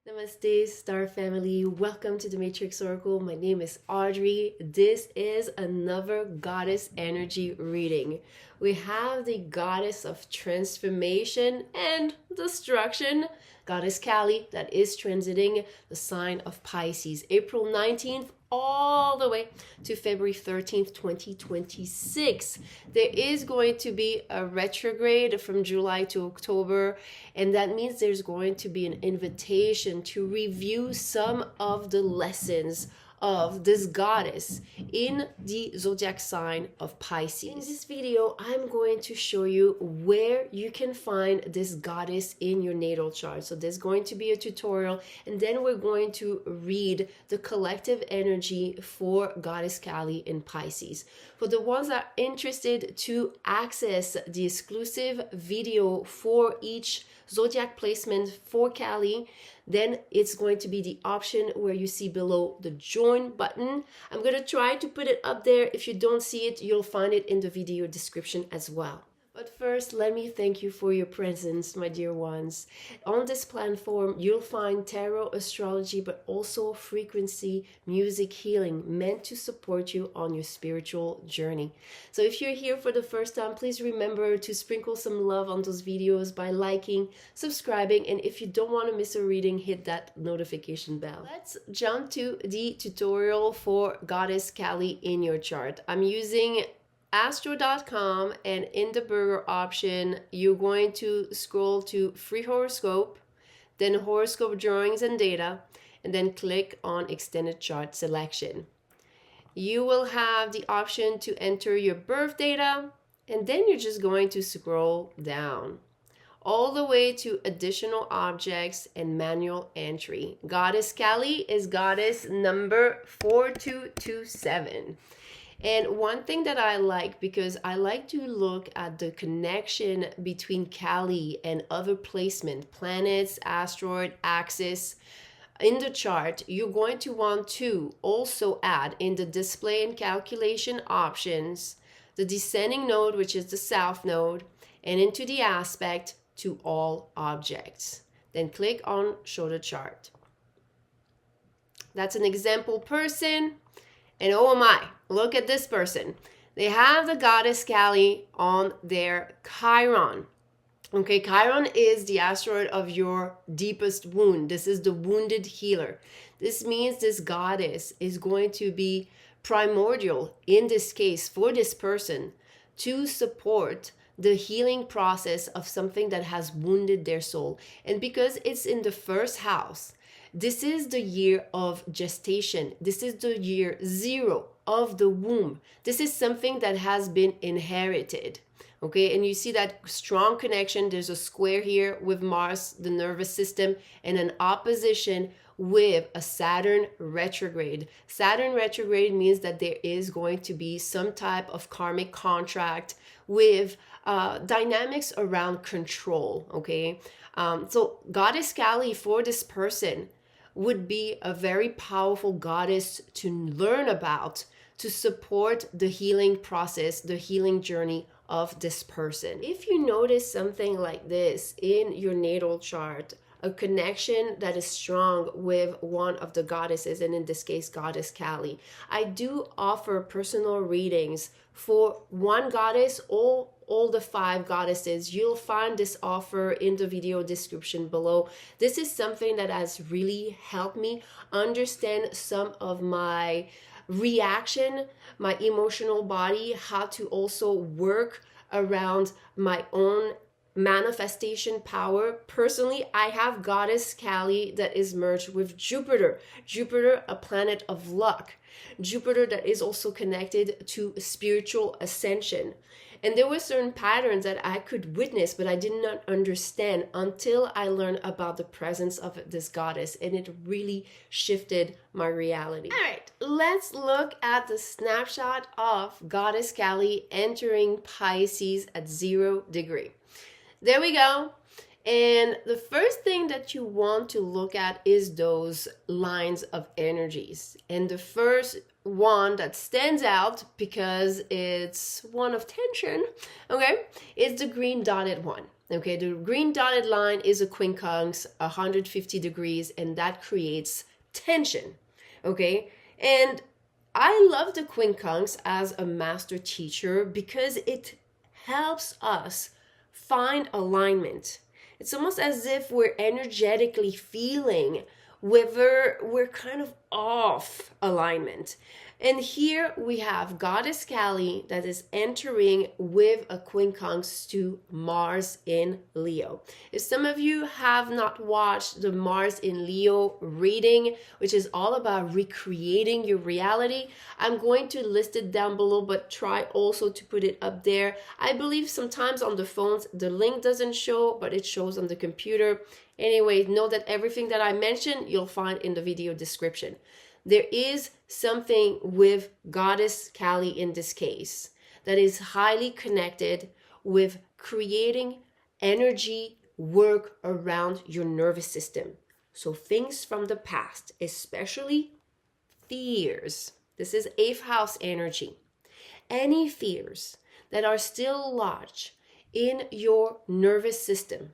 Namaste, Star Family. Welcome to the Matrix Oracle. My name is Audrey. This is another goddess energy reading. We have the goddess of transformation and destruction, Goddess Kali, that is transiting the sign of Pisces, April 19th all the way to February 13th, 2026. There is going to be a retrograde from July to October, and that means there's going to be an invitation to review some of the lessons of this goddess in the zodiac sign of Pisces. In this video, I'm going to show you where you can find this goddess in your natal chart. So there's going to be a tutorial, and then we're going to read the collective energy for Goddess Kali in Pisces. For the ones that are interested to access the exclusive video for each zodiac placement for Kali, then it's going to be the option where you see below the join button. I'm going to try to put it up there. If you don't see it, you'll find it in the video description as well. But first, let me thank you for your presence, my dear ones. On this platform, you'll find tarot, astrology, but also frequency, music, healing, meant to support you on your spiritual journey. So if you're here for the first time, please remember to sprinkle some love on those videos by liking, subscribing, and if you don't want to miss a reading, hit that notification bell. Let's jump to the tutorial for Goddess Kali in your chart. I'm using astro.com, and in the burger option you're going to scroll to free horoscope, then horoscope drawings and data, and then click on extended chart selection. You will have the option to enter your birth data, and then you're just going to scroll down all the way to additional objects and manual entry. Goddess Kali is goddess number 4227. And one thing that I like, because I like to look at the connection between Kali and other placement, planets, asteroid, axis, in the chart, you're going to want to also add in the display and calculation options, the descending node, which is the south node, and into the aspect to all objects. Then click on show the chart. That's an example person. And oh my, look at this person. They have the goddess Kali on their Chiron. Okay, Chiron is the asteroid of your deepest wound. This is the wounded healer. This means this goddess is going to be primordial in this case for this person to support the healing process of something that has wounded their soul. And because it's in the first house, this is the year of gestation. This is the year 0 of the womb. This is something that has been inherited. Okay, and you see that strong connection. There's a square here with Mars, the nervous system, and an opposition with a Saturn retrograde. Saturn retrograde means that there is going to be some type of karmic contract with dynamics around control. Okay, so Goddess Kali for this person would be a very powerful goddess to learn about, to support the healing process, the healing journey of this person. If you notice something like this in your natal chart, a connection that is strong with one of the goddesses, and in this case, Goddess Kali, I do offer personal readings for one goddess or all the 5 goddesses. You'll find this offer in the video description below. This is something that has really helped me understand some of my reaction, my emotional body, how to also work around my own manifestation power. Personally, I have Goddess Kali that is merged with Jupiter. Jupiter, a planet of luck. Jupiter that is also connected to spiritual ascension. And there were certain patterns that I could witness, but I did not understand until I learned about the presence of this goddess, and it really shifted my reality. All right, let's look at the snapshot of Goddess Kali entering Pisces at 0 degree. There we go. And the first thing that you want to look at is those lines of energies. And the first one that stands out, because it's one of tension, okay, is the green dotted one. Okay, the green dotted line is a quincunx, 150 degrees, and that creates tension. Okay, and I love the quincunx as a master teacher because it helps us find alignment. It's almost as if we're energetically feeling whether we're kind of off alignment. And here we have Goddess Kali that is entering with a quincunx to Mars in Leo. If some of you have not watched the Mars in Leo reading, which is all about recreating your reality, I'm going to list it down below, but try also to put it up there. I believe sometimes on the phones, the link doesn't show, but it shows on the computer. Anyway, know that everything that I mentioned, you'll find in the video description. There is something with Goddess Kali in this case that is highly connected with creating energy work around your nervous system. So things from the past, especially fears. This is 8th house energy. Any fears that are still lodged in your nervous system,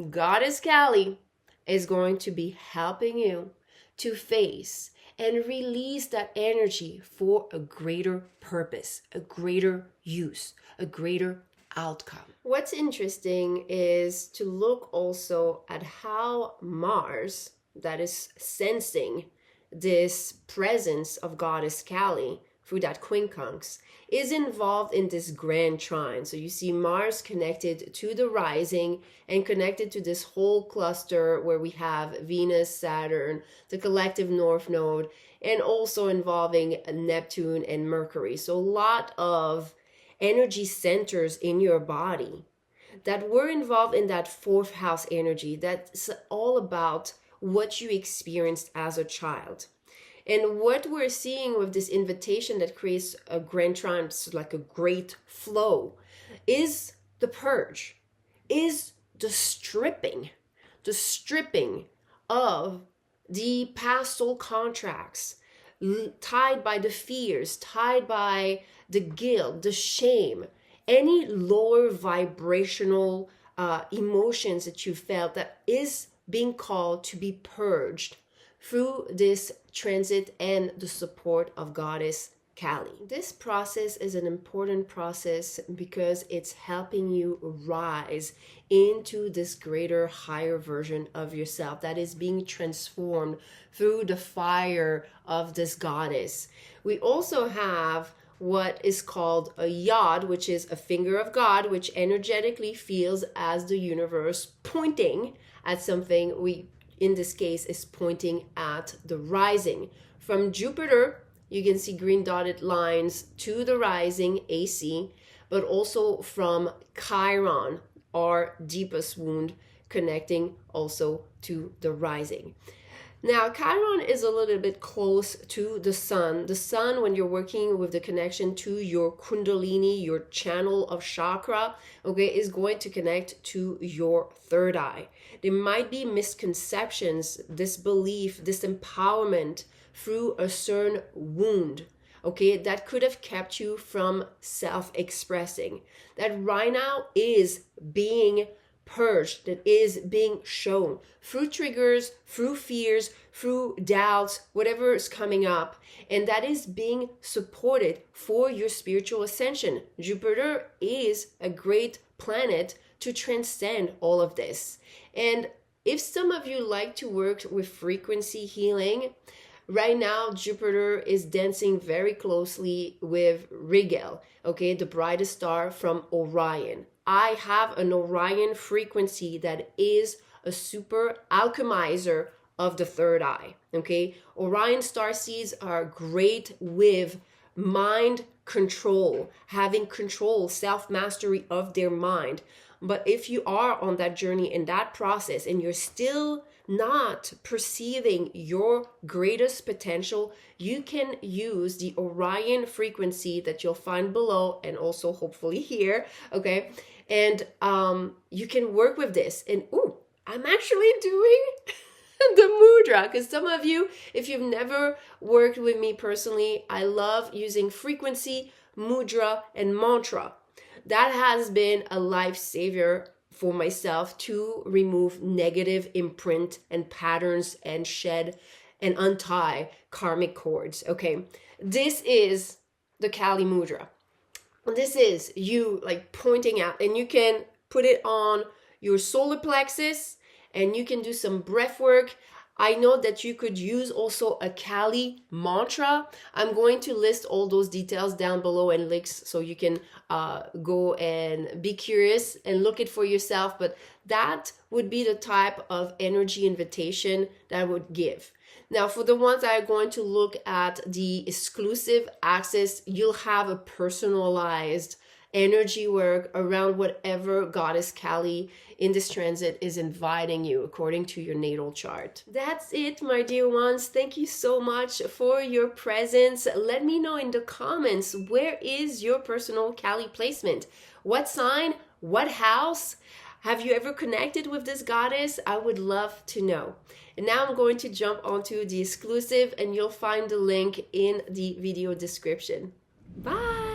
Goddess Kali is going to be helping you to face and release that energy for a greater purpose, a greater use, a greater outcome. What's interesting is to look also at how Mars, that is sensing this presence of Goddess Kali through that quincunx, is involved in this grand trine. So you see Mars connected to the rising and connected to this whole cluster where we have Venus, Saturn, the collective North Node, and also involving Neptune and Mercury. So a lot of energy centers in your body that were involved in that 4th house energy. That's all about what you experienced as a child. And what we're seeing with this invitation that creates a grand trine, like a great flow, is the purge, is the stripping of the past soul contracts, tied by the fears, tied by the guilt, the shame, any lower vibrational emotions that you felt that is being called to be purged through this transit and the support of Goddess Kali. This process is an important process because it's helping you rise into this greater, higher version of yourself that is being transformed through the fire of this goddess. We also have what is called a yod, which is a finger of God, which energetically feels as the universe pointing at something. In this case, is pointing at the rising. From Jupiter, you can see green dotted lines to the rising, AC, but also from Chiron, our deepest wound, connecting also to the rising. Now, Chiron is a little bit close to the sun. The sun, when you're working with the connection to your Kundalini, your channel of chakra, okay, is going to connect to your third eye. There might be misconceptions, disbelief, disempowerment through a certain wound, okay, that could have kept you from self-expressing. That right now is being purged, that is being shown through triggers, through fears, through doubts, whatever is coming up, and that is being supported for your spiritual ascension. Jupiter is a great planet to transcend all of this. And if some of you like to work with frequency healing, right now Jupiter is dancing very closely with Rigel, okay, the brightest star from Orion. I have an Orion frequency that is a super alchemizer of the third eye, okay? Orion starseeds are great with mind control, having control, self-mastery of their mind. But if you are on that journey in that process and you're still not perceiving your greatest potential, you can use the Orion frequency that you'll find below and also hopefully here, okay? And you can work with this. And I'm actually doing the mudra, because some of you, if you've never worked with me personally, I love using frequency, mudra, and mantra. That has been a lifesaver for myself to remove negative imprint and patterns and shed and untie karmic cords. Okay, this is the Kali Mudra. This is you like pointing out, and you can put it on your solar plexus and you can do some breath work. I know that you could use also a Kali mantra. I'm going to list all those details down below and links so you can go and be curious and look it for yourself. But that would be the type of energy invitation that I would give. Now, for the ones that are going to look at the exclusive access, you'll have a personalized energy work around whatever goddess Kali in this transit is inviting you according to your natal chart. That's it, my dear ones. Thank you so much for your presence. Let me know in the comments, where is your personal Kali placement? What sign? What house? Have you ever connected with this goddess? I would love to know. And now I'm going to jump onto the exclusive, and you'll find the link in the video description. Bye!